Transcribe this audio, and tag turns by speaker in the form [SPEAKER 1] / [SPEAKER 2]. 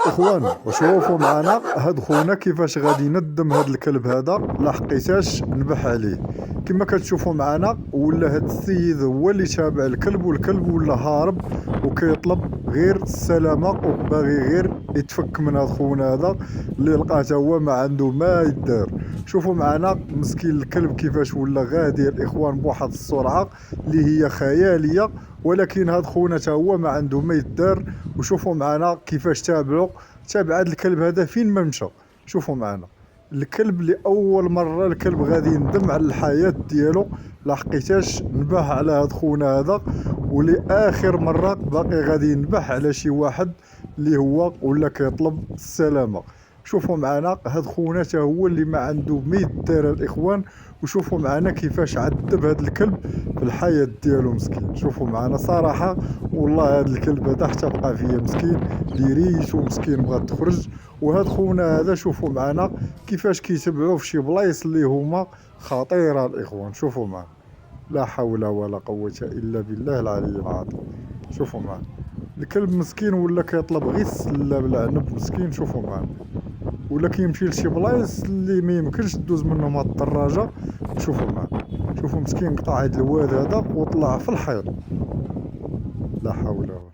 [SPEAKER 1] اخوان وشوفوا معنا هاد خونا كيفاش غادي يندم هاد الكلب هذا لحقيتاش نبح عليه. كما كتشوفوا معنا ولا هاد السيد هو اللي تابع الكلب، والكلب ولا هارب وكيطلب غير السلامه وباغي غير يتفك من هاد خونا هذا اللي لقاته هو ما عنده ما يدار. شوفوا معنا مسكين الكلب كيفاش ولا غادي الاخوان بواحد السرعه اللي هي خياليه، ولكن هاد خونا تا هو ما عنده ما يدار. وشوفوا معنا كيفاش تابع هاد الكلب هذا فين ما مشى. شوفوا معنا الكلب لاول مره الكلب غادي يندم على الحياه ديالو لحقيتاش نبح على هاد خونا هذا، ولاخر مره باقي غادي ينبح على شي واحد اللي هو ولا كيطلب السلامه. شوفوا معنا هاد خونا تا هو اللي ما عنده ما يدار الاخوان. وشوفوا معنا كيفاش عذب هاد الكلب في الحياه ديالو مسكين. شوفوا معنا صراحه والله هاد الكلب هذا حتى بقى فيا مسكين ديريتو مسكين بغات تخرج. وهاد خونا هذا شوفوا معنا كيفاش كيتبعوه في شي بلايص اللي هما خطيره الاخوان. شوفوا معنا لا حول ولا قوه الا بالله العلي العظيم. شوفوا معنا الكلب مسكين ولا كيطلب غير السله بالعنب مسكين. شوفوا معنا ولا كيمشي لشي بلايص اللي ما يمكنش دوز منهم هاد الدراجه. شوفوا معنا شوفوا مسكين قطع هاد الواد هذا وطلع في الحيط. لا حول ولا